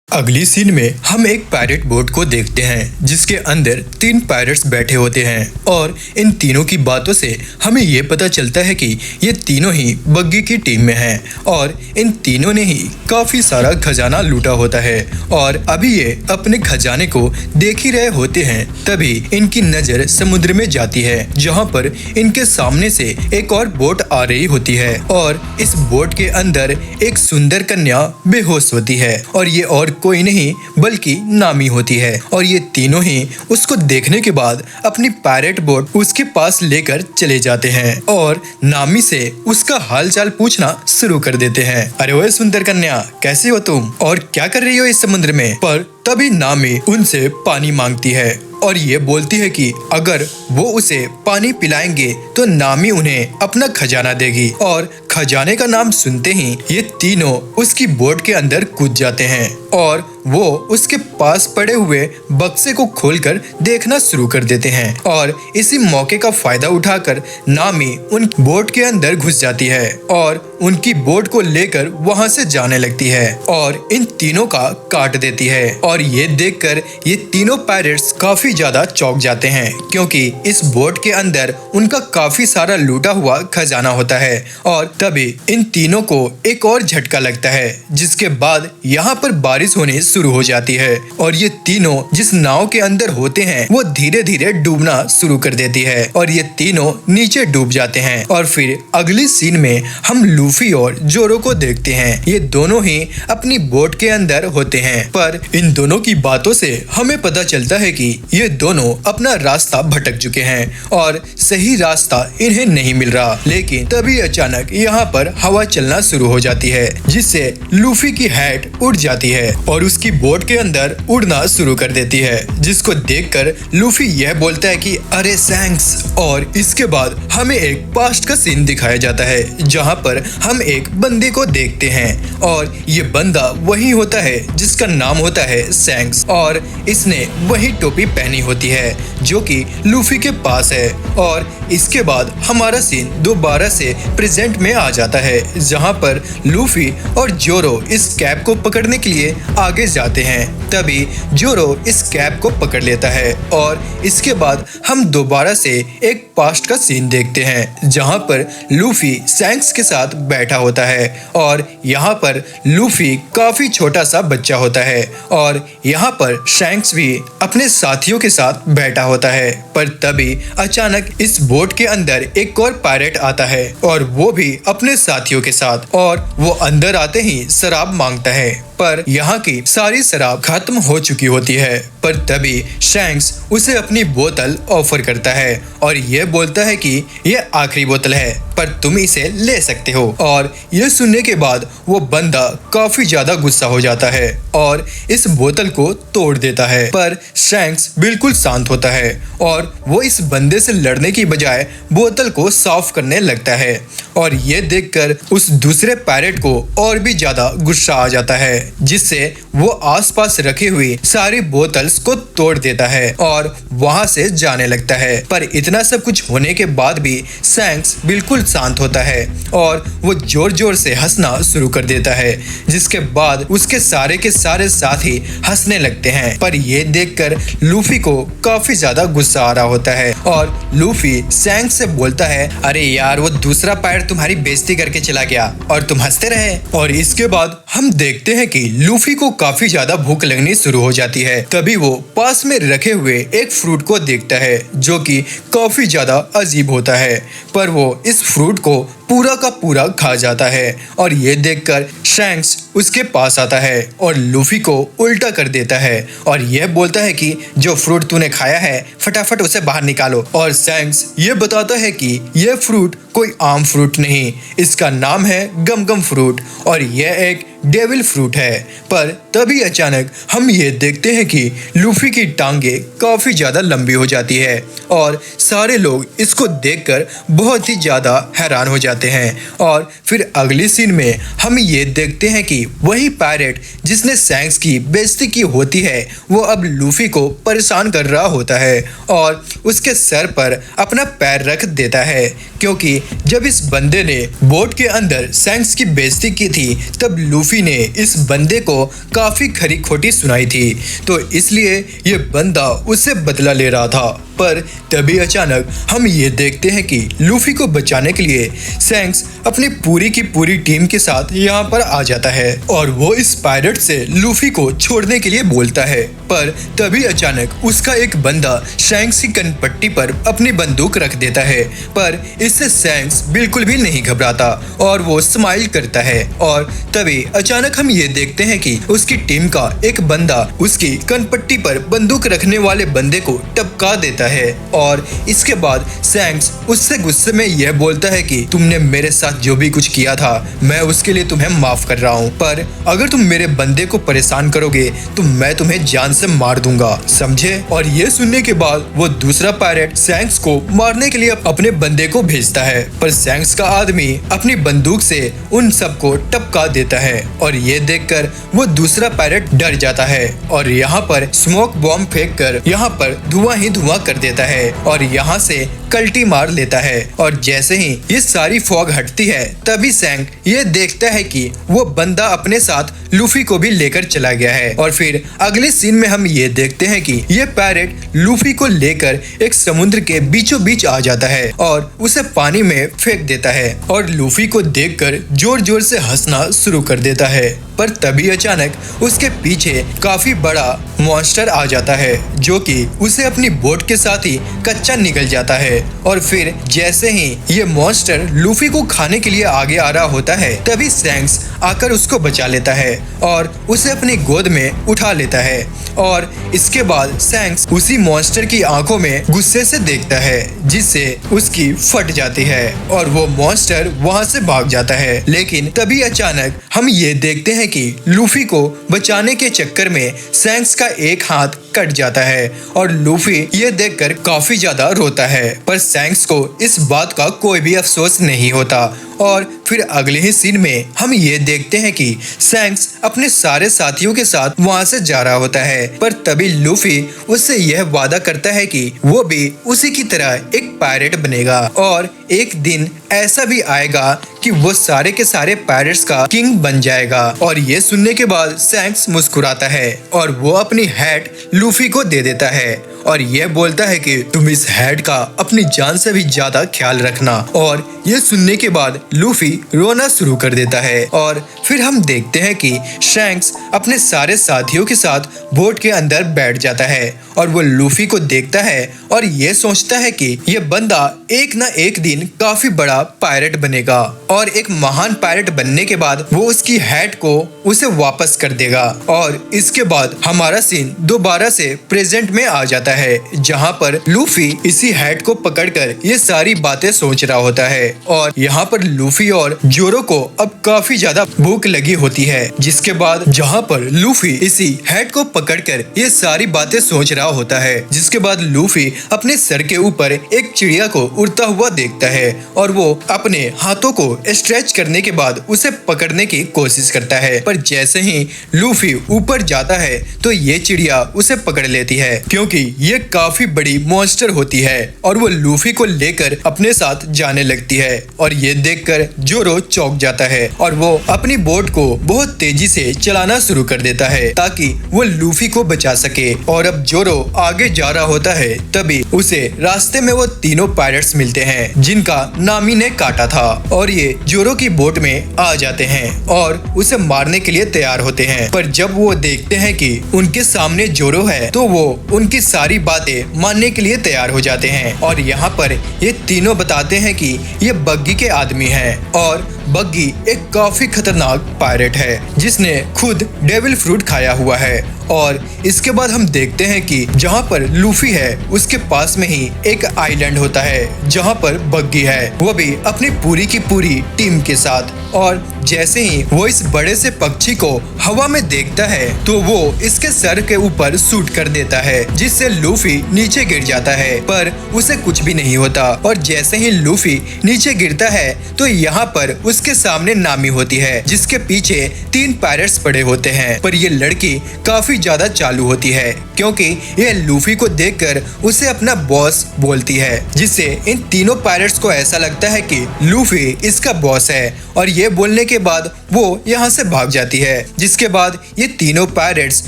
अगली सीन में हम एक पायरेट बोट को देखते हैं जिसके अंदर 3 पायरेट्स बैठे होते हैं और इन तीनों की बातों से हमें ये पता चलता है कि ये तीनों ही बग्गी की टीम में हैं और इन तीनों ने ही काफी सारा खजाना लूटा होता है और अभी ये अपने खजाने को देख ही रहे होते हैं। तभी इनकी नजर समुद्र में जाती है जहाँ पर इनके सामने से एक और बोट आ रही होती है और इस बोट के अंदर एक सुंदर कन्या बेहोश होती है और ये और कोई नहीं बल्कि नामी होती है और ये तीनों ही उसको देखने के बाद अपनी पायरेट बोट उसके पास लेकर चले जाते हैं और नामी से उसका हालचाल पूछना शुरू कर देते हैं। अरे ओए सुंदर कन्या, कैसी हो तुम और क्या कर रही हो इस समुद्र में? पर तभी नामी उनसे पानी मांगती है और ये बोलती है कि अगर वो उसे पानी पिलाएंगे तो नामी उन्हें अपना खजाना देगी और खजाने का नाम सुनते ही ये तीनों उसकी बोट के अंदर कूद जाते हैं और वो उसके पास पड़े हुए बक्से को खोलकर देखना शुरू कर देते हैं और इसी मौके का फायदा उठाकर नामी उन बोट के अंदर घुस जाती है और उनकी बोट को लेकर वहां से जाने लगती है और इन तीनों का काट देती है और ये देखकर ये तीनों पायरेट्स काफी ज्यादा चौंक जाते हैं क्योंकि इस बोट के अंदर उनका काफी सारा लूटा हुआ खजाना होता है और तभी इन तीनों को एक और झटका लगता है जिसके बाद यहाँ पर बारिश होने शुरू हो जाती है और ये तीनों जिस नाव के अंदर होते हैं वो धीरे धीरे डूबना शुरू कर देती है और ये तीनों नीचे डूब जाते हैं और फिर अगली सीन में हम लूफी और जोरो को देखते हैं। ये दोनों ही अपनी बोट के अंदर होते हैं पर इन दोनों की बातों से हमें पता चलता है कि ये दोनों अपना रास्ता भटक चुके हैं और सही रास्ता इन्हें नहीं मिल रहा। लेकिन तभी अचानक यहाँ पर हवा चलना शुरू हो जाती है जिससे लूफी की हैट उड़ जाती है और उसकी बोट के अंदर उड़ना शुरू कर देती है जिसको देखकर लूफी यह बोलता है कि अरे सैंक्स। और इसके बाद हमें एक पास्ट का सीन दिखाया जाता है जहाँ पर हम एक बंदे को देखते हैं और ये बंदा वही होता है जिसका नाम होता है सैंक्स और इसने वही टोपी पहनी होती है जो कि लूफी के पास है। और इसके बाद हमारा सीन दोबारा से प्रेजेंट में आ जाता है जहाँ पर लूफी और जोरो इस कैप को पकड़ने के लिए आगे जाते हैं। तभी जोरो इस कैप को पकड़ लेता है और इसके बाद हम दोबारा से एक पास्ट का सीन देखते हैं जहाँ पर लूफी सैंक्स के साथ बैठा होता है और यहाँ पर लूफी काफी छोटा सा बच्चा होता है और यहाँ पर सैंक्स भी अपने साथियों के साथ बैठा होता है। पर तभी अचानक इस बोट के अंदर एक और पायरेट आता है और वो भी अपने साथियों के साथ और वो अंदर आते ही शराब मांगता है पर यहाँ की सारी शराब खत्म हो चुकी होती है। पर तभी शैंक्स उसे अपनी बोतल ऑफर करता है और ये बोलता है कि ये आखिरी बोतल है पर तुम इसे ले सकते हो। और ये सुनने के बाद वो बंदा काफी ज्यादा गुस्सा हो जाता है और इस बोतल को तोड़ देता है पर शैंक्स बिल्कुल शांत होता है और वो इस बंदे से लड़ने की बजाय बोतल को साफ करने लगता है और ये देखकर उस दूसरे पायरेट को और भी ज्यादा गुस्सा आ जाता है जिससे वो आसपास रखी हुई सारी बोतल्स को तोड़ देता है और वहां से जाने लगता है। पर इतना सब कुछ होने के बाद भी सैंक्स बिल्कुल शांत होता है और वो जोर जोर से हंसना शुरू कर देता है जिसके बाद उसके सारे के सारे साथी हंसने लगते हैं। पर ये देखकर लूफी को काफी ज्यादा गुस्सा आ रहा होता है और लूफी सैंक्स से बोलता है अरे यार वो दूसरा पायरेट तुम्हारी बेइज्जती करके चला गया और तुम हंसते रहे। और इसके बाद हम देखते हैं कि लूफी को काफी ज्यादा भूख लगनी शुरू हो जाती है। तभी वो पास में रखे हुए एक फ्रूट को देखता है जो कि काफी ज्यादा अजीब होता है पर वो इस फ्रूट को पूरा का पूरा खा जाता है और ये देखकर शैंक्स उसके पास आता है और लूफी को उल्टा कर देता है और यह बोलता है कि जो फ्रूट तूने खाया है फटाफट उसे बाहर निकालो। और शैंक्स ये बताता है कि यह फ्रूट कोई आम फ्रूट नहीं, इसका नाम है गम गम फ्रूट और यह एक डेविल फ्रूट है। पर तभी अचानक हम ये देखते हैं कि लूफी की टांगे काफी ज्यादा लंबी हो जाती है और सारे लोग इसको देखकर बहुत ही ज्यादा हैरान हो जाते हैं। और फिर अगली सीन में हम ये देखते हैं कि वही पायरेट जिसने सैंक्स की बेइज्जती की होती है वो अब लूफी को परेशान कर रहा होता है और उसके सर पर अपना पैर रख देता है क्योंकि जब इस बंदे ने बोट के अंदर शैंक्स की बेइज्जती की थी तब लूफी ने इस बंदे को काफी खरी खोटी सुनाई थी, तो इसलिए ये बंदा उससे बदला ले रहा था। पर तभी अचानक हम ये देखते हैं कि लूफी को बचाने के लिए शैंक्स अपनी पूरी की पूरी टीम के साथ यहाँ पर आ जाता है और वो इस पायरेट से लूफी को छोड़ने के लिए बोलता है। पर तभी अचानक उसका एक बंदा शैंक्स की कनपट्टी पर अपनी बंदूक रख देता है, पर इससे शैंक्स बिल्कुल भी नहीं घबराता और वो स्माइल करता है। और तभी अचानक हम ये देखते हैं कि उसकी टीम का एक बंदा उसकी कनपट्टी पर बंदूक रखने वाले बंदे को टपका देता है और इसके बाद शैंक्स उससे गुस्से में यह बोलता है कि तुमने मेरे साथ जो भी कुछ किया था मैं उसके लिए तुम्हें माफ कर रहा हूँ, पर अगर तुम मेरे बंदे को परेशान करोगे तो मैं तुम्हें जान से मार दूंगा, समझे। और ये सुनने के बाद वो दूसरा पायरेट शैंक्स को मारने के लिए अपने बंदे को भेजता है, पर शैंक्स का आदमी अपनी बंदूक से उन सबको टपका देता है और ये देखकर वो दूसरा पायरेट डर जाता है और यहाँ पर स्मोक बॉम्ब फेंक कर यहाँ पर धुआं ही धुआं कर देता है और यहाँ से कल्टी मार लेता है। और जैसे ही ये सारी फॉग हटती है तभी शैंक ये देखता है कि वो बंदा अपने साथ लूफी को भी लेकर चला गया है। और फिर अगले सीन में हम ये देखते हैं कि ये पायरेट लूफी को लेकर एक समुद्र के बीचों बीच आ जाता है और उसे पानी में फेंक देता है और लूफी को देखकर जोर जोर से हंसना शुरू कर देता है। पर तभी अचानक उसके पीछे काफी बड़ा मॉन्स्टर आ जाता है जो कि उसे अपनी बोट के साथ ही कच्चा निकल जाता है। और फिर जैसे ही ये मॉन्स्टर लूफी को खाने के लिए आगे आ रहा होता है तभी शैंक्स आकर उसको बचा लेता है और उसे अपनी गोद में उठा लेता है। और इसके बाद शैंक्स उसी मॉन्स्टर की आंखों में गुस्से से देखता है जिससे उसकी फट जाती है और वो मॉन्स्टर वहां से भाग जाता है। लेकिन तभी अचानक हम ये देखते हैं कि लूफी को बचाने के चक्कर में शैंक्स का एक हाथ कट जाता है और लूफी ये देखकर काफी ज्यादा रोता है, पर शैंक्स को इस बात का कोई भी अफसोस नहीं होता। और फिर अगले ही सीन में हम ये देखते हैं कि शैंक्स अपने सारे साथियों के साथ वहां से जा रहा होता है, पर तभी लूफी उससे यह वादा करता है कि वो भी उसी की तरह एक पायरेट बनेगा और एक दिन ऐसा भी आएगा कि वो सारे के सारे पायरेट्स का किंग बन जाएगा। और ये सुनने के बाद शैंक्स मुस्कुराता है और वो अपनी हैट लूफी को दे देता है और ये बोलता है कि तुम इस हैट का अपनी जान से भी ज्यादा ख्याल रखना। और ये सुनने के बाद लूफी रोना शुरू कर देता है और फिर हम देखते हैं कि शैंक्स अपने सारे साथियों के साथ बोट के अंदर बैठ जाता है और वो लूफी को देखता है और ये सोचता है कि ये बंदा एक ना एक दिन काफी बड़ा पायरेट बनेगा और एक महान पायरेट बनने के बाद वो उसकी हैट को उसे वापस कर देगा। और इसके बाद हमारा सीन दोबारा से प्रेजेंट में आ जाता है जहाँ पर लूफी इसी हैट को पकड़कर ये सारी बातें सोच रहा होता है और यहाँ पर लूफी और जोरो को अब काफी ज्यादा भूख लगी होती है, जिसके बाद जहाँ पर लूफी इसी हैट को पकड़कर ये सारी बातें सोच रहा होता है, जिसके बाद लूफी अपने सर के ऊपर एक चिड़िया को उड़ता हुआ देखता है और वो अपने हाथों को स्ट्रेच करने के बाद उसे पकड़ने की कोशिश करता है, पर जैसे ही लूफी ऊपर जाता है तो ये चिड़िया उसे पकड़ लेती है क्योंकि ये काफी बड़ी मॉन्स्टर होती है और वो लूफी को लेकर अपने साथ जाने लगती है। और ये देखकर जोरो चौंक जाता है और वो अपनी बोट को बहुत तेजी से चलाना शुरू कर देता है ताकि वो लूफी को बचा सके। और अब जोरो आगे जा रहा होता है तभी उसे रास्ते में वो तीनों पायरेट्स मिलते हैं जिनका नामी ने काटा था और ये जोरो की बोट में आ जाते हैं और उसे मारने के लिए तैयार होते हैं, पर जब वो देखते हैं कि उनके सामने जोरो है तो वो उनकी सारी बातें मानने के लिए तैयार हो जाते हैं। और यहाँ पर ये तीनों बताते हैं कि ये बग्गी के आदमी हैं और बग्गी एक काफी खतरनाक पायरेट है जिसने खुद डेविल फ्रूट खाया हुआ है। और इसके बाद हम देखते हैं कि जहाँ पर लूफी है उसके पास में ही एक आइलैंड होता है जहाँ पर बग्गी है, वो भी अपनी पूरी की पूरी टीम के साथ। और जैसे ही वो इस बड़े से पक्षी को हवा में देखता है तो वो इसके सर के ऊपर शूट कर देता है जिससे लूफी नीचे गिर जाता है, पर उसे कुछ भी नहीं होता। और जैसे ही लूफी नीचे गिरता है तो यहाँ पर उसके सामने नामी होती है जिसके पीछे 3 पायरेट्स पड़े होते हैं, पर ये लड़की काफी ज्यादा चालू होती है, क्योंकि ये लूफी को देखकर उसे अपना बॉस बोलती है, जिससे इन तीनों पायरेट्स को ऐसा लगता है कि लूफी इसका बॉस है और ये बोलने के बाद वो यहाँ से भाग जाती है। जिसके बाद ये तीनों पायरेट्स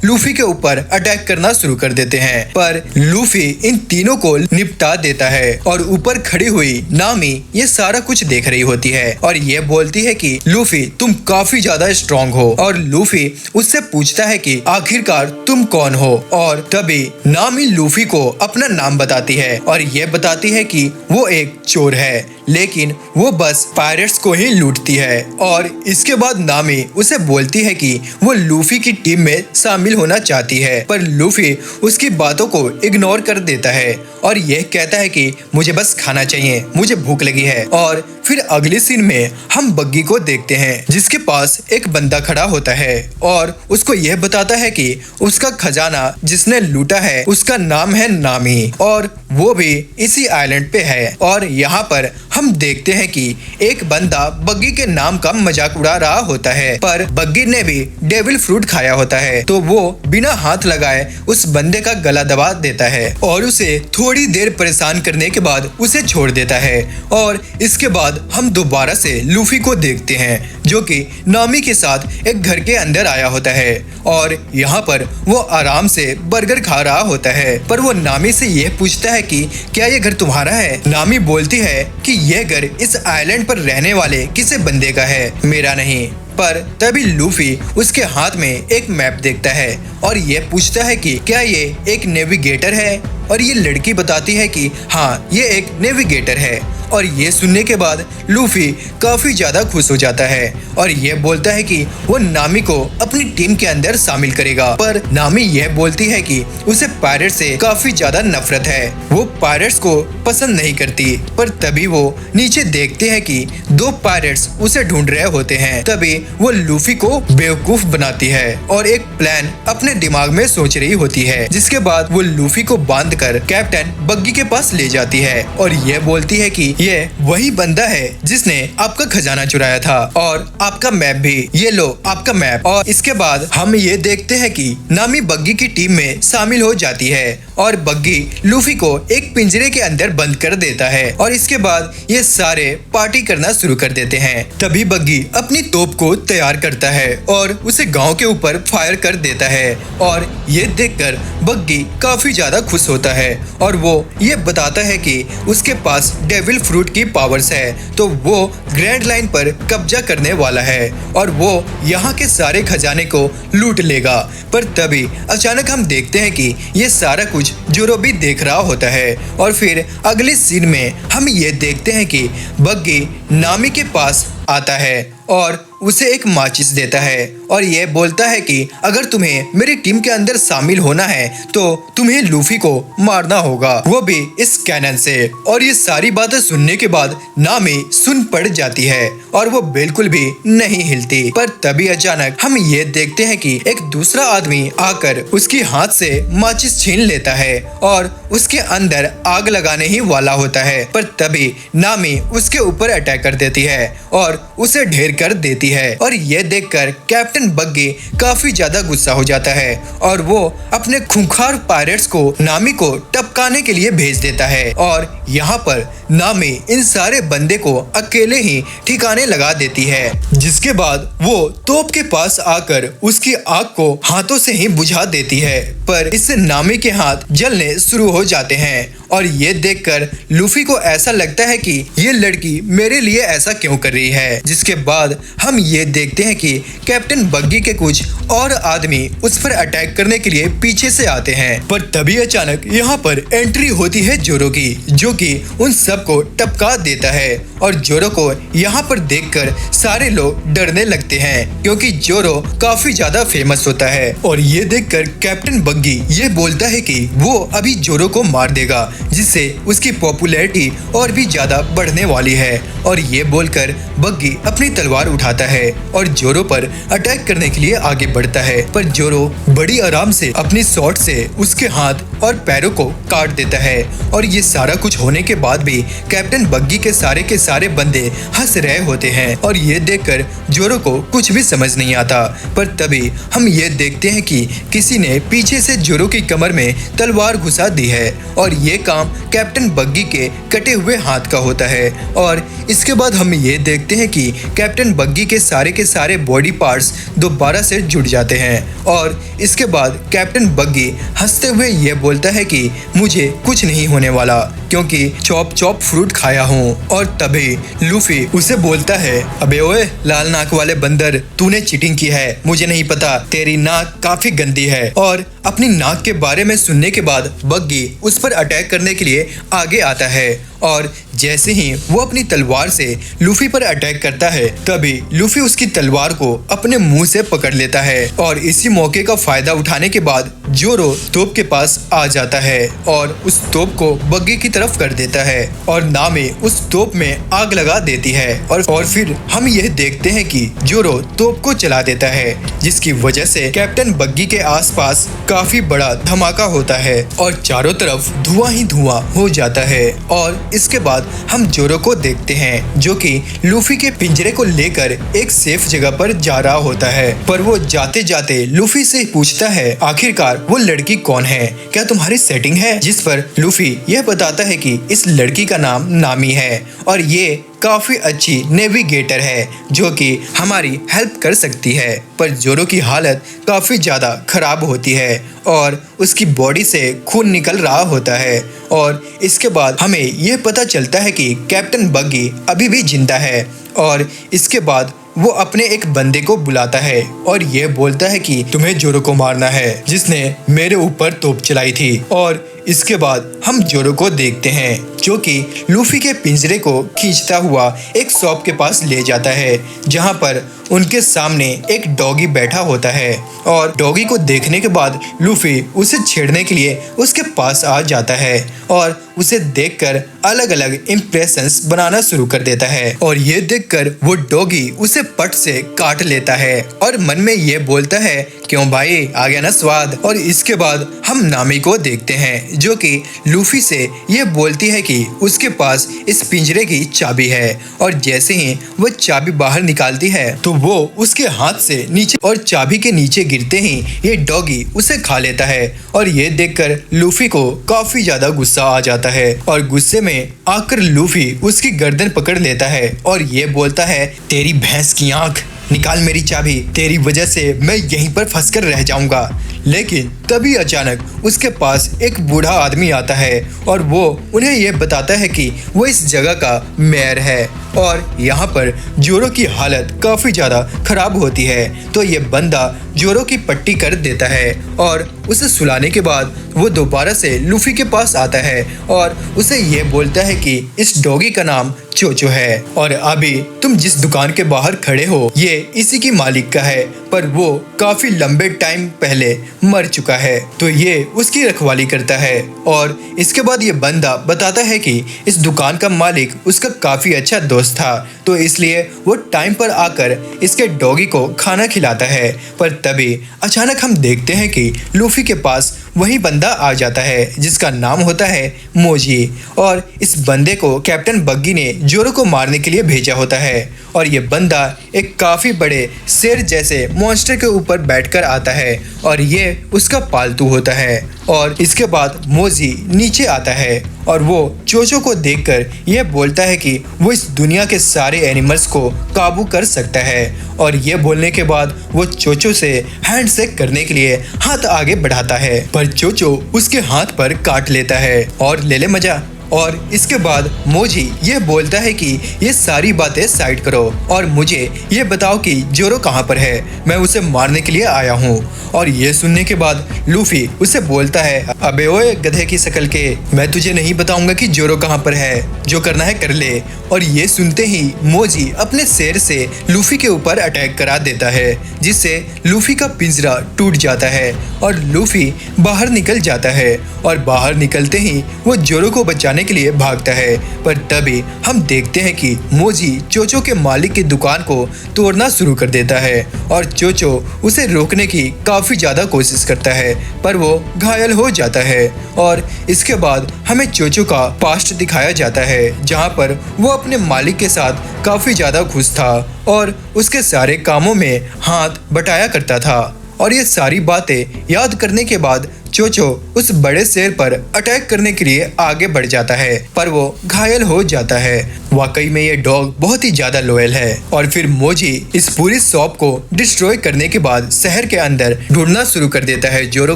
लूफी के ऊपर अटैक करना शुरू कर देते हैं, पर लूफी इन तीनों को निपटा देता है और ऊपर खड़ी हुई नामी ये सारा कुछ देख रही होती है और ये बोलती है कि लूफी तुम काफी ज्यादा स्ट्रॉन्ग हो, और लूफी उससे पूछता है कि आखिरकार तुम कौन हो, और तभी नामी लूफी को अपना नाम बताती है और ये बताती है कि वो एक चोर है, लेकिन वो बस पायरेट्स को ही लूटती है। और इसके बाद नामी उसे बोलती है कि वो लूफी की टीम में शामिल होना चाहती है, पर लूफी उसकी बातों को इग्नोर कर देता है और यह कहता है कि मुझे बस खाना चाहिए, मुझे भूख लगी है। और फिर अगली सीन में हम बग्गी को देखते हैं, जिसके पास एक बंदा खड़ा होता है और उसको यह बताता है कि उसका खजाना जिसने लूटा है उसका नाम है नामी और वो भी इसी आइलैंड पे है। और यहाँ पर हम देखते हैं कि एक बंदा बग्गी के नाम का मजाक उड़ा रहा होता है, पर बग्गी ने भी डेविल फ्रूट खाया होता है, तो वो बिना हाथ लगाए उस बंदे का गला दबा देता है और उसे थोड़ी देर परेशान करने के बाद उसे छोड़ देता है। और इसके बाद हम दोबारा से लूफी को देखते हैं, जो कि नामी के साथ एक घर के अंदर आया होता है और यहाँ पर वो आराम से बर्गर खा रहा होता है, पर वो नामी से यह पूछता है कि क्या ये घर तुम्हारा है। नामी बोलती है कि यह घर इस आइलैंड पर रहने वाले किसी बंदे का है, मेरा नहीं। पर तभी लूफी उसके हाथ में एक मैप देखता है और ये पूछता है कि क्या ये एक नेविगेटर है, और ये लड़की बताती है कि हाँ ये एक नेविगेटर है। और ये सुनने के बाद लूफी काफी ज्यादा खुश हो जाता है और ये बोलता है कि वो नामी को अपनी टीम के अंदर शामिल करेगा, पर नामी यह बोलती है कि उसे पायरेट से काफी ज्यादा नफरत है, वो पायरेट्स को पसंद नहीं करती। पर तभी वो नीचे देखते हैं कि दो पायरेट्स उसे ढूंढ रहे होते हैं। तभी वो लूफी को बेवकूफ बनाती है और एक प्लान अपने दिमाग में सोच रही होती है, जिसके बाद वो लूफी को बांधकर कैप्टन बग्गी के पास ले जाती है और ये बोलती है कि ये वही बंदा है जिसने आपका खजाना चुराया था और आपका मैप भी, ये लो आपका मैप। और इसके बाद हम ये देखते हैं कि नामी बग्गी की टीम में शामिल हो जाती है और बग्गी लूफी को एक पिंजरे के अंदर बंद कर देता है और इसके बाद ये सारे पार्टी करना शुरू कर देते हैं। तभी बग्गी अपनी तोप को तैयार करता है और उसे गांव के ऊपर फायर कर देता है और ये देखकर बग्गी काफी ज्यादा खुश होता है और वो ये बताता है कि उसके पास डेविल फ्रूट की पावर्स है, तो वो ग्रैंड लाइन पर कब्जा करने वाला है और वो यहाँ के सारे खजाने को लूट लेगा। पर तभी अचानक हम देखते हैं कि ये सारा कुछ जोरो भी देख रहा होता है और फिर अगले सीन में हम ये देखते हैं कि बग्गी नामी के पास आता है और उसे एक माचिस देता है और ये बोलता है कि अगर तुम्हें मेरी टीम के अंदर शामिल होना है तो तुम्हें लूफी को मारना होगा, वो भी इस कैनन से। और ये सारी बातें सुनने के बाद नामी सुन पड़ जाती है और वो बिल्कुल भी नहीं हिलती। पर तभी अचानक हम ये देखते हैं कि एक दूसरा आदमी आकर उसकी हाथ से माचिस छीन लेता है और उसके अंदर आग लगाने ही वाला होता है, पर तभी नामी उसके ऊपर अटैक कर देती है और उसे ढेर कर देती है। और ये देखकर कैप्टन बग्गी काफी ज्यादा गुस्सा हो जाता है और वो अपने खूंखार पायरेट्स को नामी को टपकाने के लिए भेज देता है और यहाँ पर नामी इन सारे बंदे को अकेले ही ठिकाने लगा देती है, जिसके बाद वो तोप के पास आकर उसकी आग को हाथों से ही बुझा देती है। पर इससे नामी के हाथ जलने शुरू हो जाते हैं और ये देखकर लूफी को ऐसा लगता है कि ये लड़की मेरे लिए ऐसा क्यों कर रही है। जिसके बाद हम ये देखते हैं कि कैप्टन बग्गी के कुछ और आदमी उस पर अटैक करने के लिए पीछे से आते हैं, पर तभी अचानक यहाँ पर एंट्री होती है जोरो की, जो कि उन सबको टपका देता है और जोरो को यहाँ पर देखकर सारे लोग डरने लगते हैं क्योंकि जोरो काफी ज्यादा फेमस होता है। और ये देखकर कैप्टन बग्गी ये बोलता है कि वो अभी जोरो को मार देगा, जिससे उसकी पॉपुलैरिटी और भी ज्यादा बढ़ने वाली है। और ये बोलकर बग्गी अपनी तलवार उठाता है और जोरो पर अटैक करने के लिए आगे बढ़ता है, पर जोरो बड़ी आराम से अपनी शॉट से उसके हाथ और पैरों को काट देता है। और ये सारा कुछ होने के बाद भी कैप्टन बग्गी के सारे बंदे हंस रहे होते हैं और ये देखकर जोरो को कुछ भी समझ नहीं आता। पर तभी हम ये देखते हैं कि किसी ने पीछे से जोरो की कमर में तलवार घुसा दी है और ये काम कैप्टन बग्गी के कटे हुए हाथ का होता है। और इसके बाद हम ये देखते हैं कि कैप्टन बग्गी के सारे बॉडी पार्ट्स दोबारा से जुड़ जाते हैं और इसके बाद कैप्टन बग्गी हंसते हुए ये बोलता है कि मुझे कुछ नहीं होने वाला क्योंकि चॉप फ्रूट खाया हूँ। और तभी लूफी उसे बोलता है, अबे ओए लाल नाक वाले बंदर, तूने चीटिंग की है, मुझे नहीं पता, तेरी नाक काफी गंदी है। और अपनी नाक के बारे में सुनने के बाद बग्गी उस पर अटैक करने के लिए आगे आता है और जैसे ही वो अपनी तलवार से लूफी पर अटैक करता है तभी लूफी उसकी तलवार को अपने मुंह से पकड़ लेता है और इसी मौके का फायदा उठाने के बाद जोरो तोप के पास आ जाता है और उस तोप को बग्गी की तरफ कर देता है और नामी उस तोप में आग लगा देती है और फिर हम यह देखते हैं कि जोरो तोप को चला देता है जिसकी वजह से कैप्टन बग्गी के आसपास काफी बड़ा धमाका होता है और चारों तरफ धुआं ही धुआं हो जाता है। और इसके बाद हम जोरो को देखते हैं जो कि लूफी के पिंजरे को लेकर एक सेफ जगह पर जा रहा होता है, पर वो जाते जाते लूफी से पूछता है आखिरकार वो लड़की कौन है, क्या तुम्हारी सेटिंग है? जिस पर लूफी यह बताता है कि इस लड़की का नाम नामी है और ये काफी अच्छी नेविगेटर है जो कि हमारी हेल्प कर सकती है। पर जोरो की हालत काफी ज्यादा खराब होती है और उसकी बॉडी से खून निकल रहा होता है और इसके बाद हमें यह पता चलता है कि कैप्टन बग्गी अभी भी जिंदा है। और इसके बाद वो अपने एक बंदे को बुलाता है और ये बोलता है कि तुम्हें जोरो को मारना है जिसने मेरे ऊपर तोप चलाई थी। और इसके बाद हम जोरो को देखते हैं जो कि लूफी के पिंजरे को खींचता हुआ एक शॉप के पास ले जाता है जहां पर उनके सामने एक डॉगी बैठा होता है और डॉगी को देखने के बाद लूफी उसे छेड़ने के लिए उसके पास आ जाता है और उसे देखकर अलग अलग इम्प्रेशंस बनाना शुरू कर देता है और ये देखकर वो डॉगी उसे पट से काट लेता है और मन में ये बोलता है क्यों भाई, आ गया ना स्वाद। और इसके बाद हम नामी को देखते हैं जो कि लूफी से ये बोलती है कि उसके पास इस पिंजरे की चाबी है और जैसे ही वो चाबी बाहर निकालती है तो वो उसके हाथ से नीचे और चाबी के नीचे गिरते ही ये डॉगी उसे खा लेता है और ये देखकर लूफी को काफी ज्यादा गुस्सा आ जाता है और गुस्से में आकर लूफी उसकी गर्दन पकड़ लेता है और ये बोलता है तेरी भैंस की आंख, निकाल मेरी चाबी, तेरी वजह से मैं यहीं पर फंसकर रह जाऊंगा। लेकिन तभी अचानक उसके पास एक बूढ़ा आदमी आता है और वो उन्हें यह बताता है कि वो इस जगह का मेयर है और यहाँ पर जोरो की हालत काफ़ी ज़्यादा खराब होती है। तो ये बंदा जोरो की पट्टी कर देता है और उसे सुलाने के बाद वो दोबारा से लूफी के पास आता है और उसे ये बोलता है कि इस डॉगी का नाम चोचो है और अभी तुम जिस दुकान के बाहर खड़े हो ये इसी की मालिक का है, पर वो काफी लंबे टाइम पहले मर चुका है तो ये उसकी रखवाली करता है। और इसके बाद ये बंदा बताता है कि इस दुकान का मालिक उसका काफी अच्छा दोस्त था तो इसलिए वो टाइम पर आकर इसके डॉगी को खाना खिलाता है। पर तभी अचानक हम देखते हैं कि लूफी के पास वही बंदा आ जाता है जिसका नाम होता है मोजी और इस बंदे को कैप्टन बग्गी ने जोरो को मारने के लिए भेजा होता है और ये बंदा एक काफ़ी बड़े शेर जैसे मॉन्स्टर के ऊपर बैठकर आता है और ये उसका पालतू होता है। और इसके बाद मोजी नीचे आता है और वो चोचो को देखकर यह बोलता है कि वो इस दुनिया के सारे एनिमल्स को काबू कर सकता है और ये बोलने के बाद वो चोचो से हैंडशेक करने के लिए हाथ आगे बढ़ाता है पर चोचो उसके हाथ पर काट लेता है और ले ले मजा। और इसके बाद मोजी ये बोलता है कि ये सारी बातें साइड करो और मुझे ये बताओ कि जोरो कहाँ पर है, मैं उसे मारने के लिए आया हूँ। और ये सुनने के बाद लूफी उसे बोलता है अबे ओए गधे की शक्ल के, मैं तुझे नहीं बताऊंगा कि जोरो कहाँ पर है, जो करना है कर ले। और ये सुनते ही मोजी अपने शेर से लूफी के ऊपर अटैक करा देता है जिससे लूफी का पिंजरा टूट जाता है और लूफी बाहर निकल जाता है और बाहर निकलते ही वो जोरो को बचाने बचाने के लिए भागता है। पर तभी हम देखते हैं कि मोजी चोचो के मालिक की दुकान को तोड़ना शुरू कर देता है और चोचो उसे रोकने की काफी ज्यादा कोशिश करता है, पर वो घायल हो जाता है। और इसके बाद हमें चोचो का पास्ट दिखाया जाता है, जहाँ पर वो अपने मालिक के साथ काफी ज्यादा खुश था और उसके सारे कामों में हाथ बटाया करता था। और ये सारी बातें याद करने के बाद चोचो उस बड़े शेर पर अटैक करने के लिए आगे बढ़ जाता है, पर वो घायल हो जाता है। वाकई में ये डॉग बहुत ही ज्यादा लॉयल है। और फिर मोजी इस पूरी शॉप को डिस्ट्रॉय करने के बाद शहर के अंदर ढूंढना शुरू कर देता है जोरो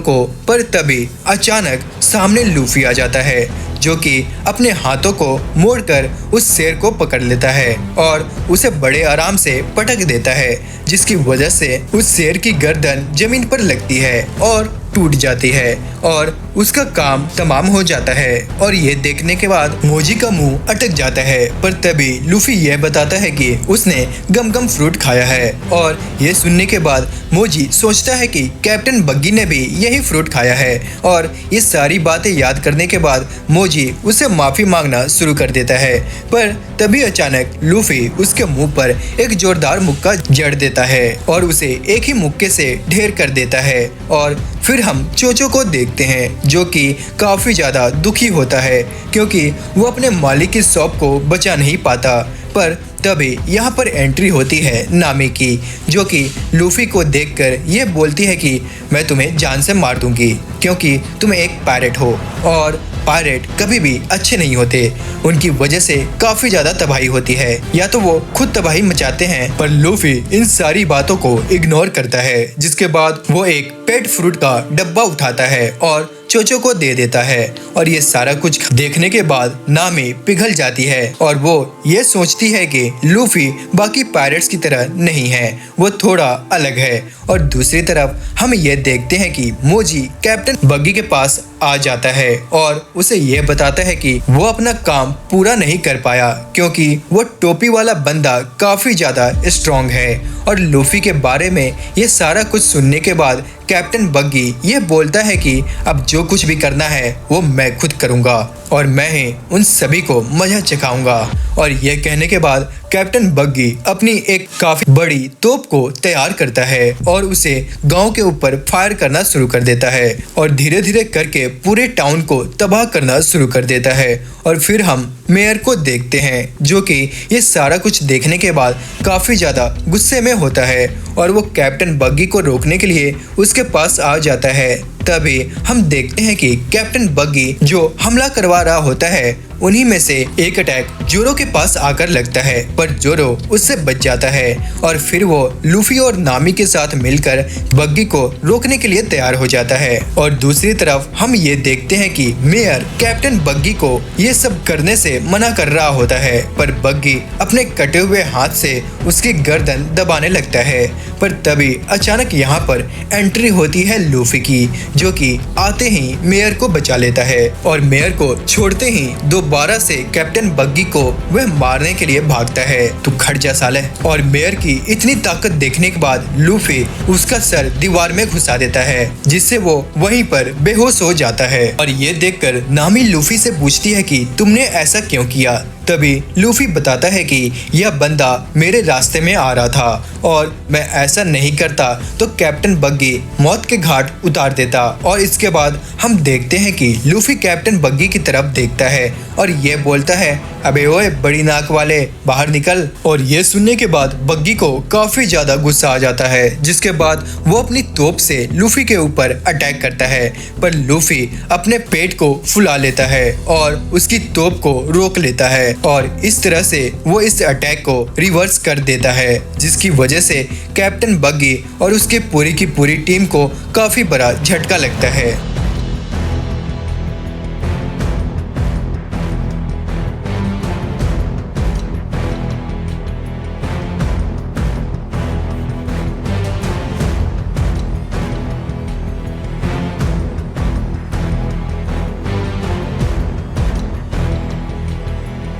को। पर तभी अचानक सामने लूफी आ जाता है, जो कि अपने हाथों को मोड़कर उस शेर को पकड़ लेता है और उसे बड़े आराम से पटक देता है, जिसकी वजह से उस शेर की गर्दन जमीन पर लगती है और टूट जाती है और उसका काम तमाम हो जाता है। और ये देखने के बाद मोजी का मुंह अटक जाता है। पर तभी लूफी यह बताता है कि उसने गम गम फ्रूट खाया है। और ये सुनने के बाद मोजी सोचता है कि कैप्टन बग्गी ने भी यही फ्रूट खाया है। और ये सारी बातें याद करने के बाद मोजी उसे माफी मांगना शुरू कर देता है। पर तभी अचानक लूफी उसके मुंह पर एक जोरदार मुक्का जड़ देता है और उसे एक ही मुक्के से ढेर कर देता है। और फिर हम चोचो को देखते हैं, जो कि काफी ज्यादा दुखी होता है क्योंकि वो अपने मालिक की शॉप को बचा नहीं पाता। पर तभी यहाँ पर एंट्री होती है नामी की, जो कि लूफी को देखकर ये बोलती है कि मैं तुम्हें जान से मार दूंगी क्योंकि तुम एक पायरेट हो और पायरेट कभी भी अच्छे नहीं होते। उनकी वजह से काफी ज्यादा तबाही होती है, या तो वो खुद तबाही मचाते हैं। पर लूफी इन सारी बातों को इग्नोर करता है, जिसके बाद वो एक पेट फ्रूट का डब्बा उठाता है और चोचो को दे देता है। और ये सारा कुछ देखने के बाद नामी पिघल जाती है और वो ये सोचती है कि लूफी बाकी पायरेट्स की तरह नहीं है, वो थोड़ा अलग है। और दूसरी तरफ हम ये देखते हैं कि मोजी कैप्टन बग्गी के पास आ जाता है और उसे ये बताता है कि वो अपना काम पूरा नहीं कर पाया क्योंकि वो टोपी वाला बंदा काफी ज्यादा स्ट्रॉन्ग है। और लूफी के बारे में ये सारा कुछ सुनने के बाद कैप्टन बग्गी ये बोलता है कि अब जो कुछ भी करना है वो मैं खुद करूंगा और मैं ही उन सभी को मजा चखाऊंगा। और ये कहने के बाद कैप्टन बग्गी अपनी एक काफी बड़ी तोप को तैयार करता है और उसे गांव के ऊपर फायर करना शुरू कर देता है और धीरे धीरे करके पूरे टाउन को तबाह करना शुरू कर देता है। और फिर हम मेयर को देखते हैं, जो कि ये सारा कुछ देखने के बाद काफी ज्यादा गुस्से में होता है और वो कैप्टन बग्गी को रोकने के लिए उसके पास आ जाता है। तभी हम देखते हैं कि कैप्टन बग्गी जो हमला करवा रहा होता है, उन्हीं में से एक अटैक जोरो के पास आकर लगता है, पर जोरो उससे बच जाता है और फिर वो लूफी और नामी के साथ मिलकर बग्गी को रोकने के लिए तैयार हो जाता है। और दूसरी तरफ हम ये देखते हैं कि मेयर कैप्टन बग्गी को ये सब करने से मना कर रहा होता है, पर बग्गी अपने कटे हुए हाथ से उसकी गर्दन दबाने लगता है। पर तभी अचानक यहाँ पर एंट्री होती है लूफी की, जो कि आते ही मेयर को बचा लेता है और मेयर को छोड़ते ही दोबारा से कैप्टन बग्गी को वह मारने के लिए भागता है। तू खड़ जा साले। और मेयर की इतनी ताकत देखने के बाद लूफी उसका सर दीवार में घुसा देता है, जिससे वो वहीं पर बेहोश हो जाता है। और ये देखकर नामी लूफी से पूछती है कि तुमने ऐसा क्यों किया। तभी लूफी बताता है कि यह बंदा मेरे रास्ते में आ रहा था और मैं ऐसा नहीं करता तो कैप्टन बग्गी मौत के घाट उतार देता। और इसके बाद हम देखते हैं कि लूफी कैप्टन बग्गी की तरफ देखता है और ये बोलता है, अबे ओए बड़ी नाक वाले, बाहर निकल। और ये सुनने के बाद बग्गी को काफी ज्यादा गुस्सा आ जाता है, जिसके बाद वो अपनी तोप से लूफी के ऊपर अटैक करता है। पर लूफी अपने पेट को फुला लेता है और उसकी तोप को रोक लेता है और इस तरह से वो इस अटैक को रिवर्स कर देता है, जिसकी वजह से कैप्टन बग्गी और उसके पूरी की पूरी टीम को काफी बड़ा झटका लगता है।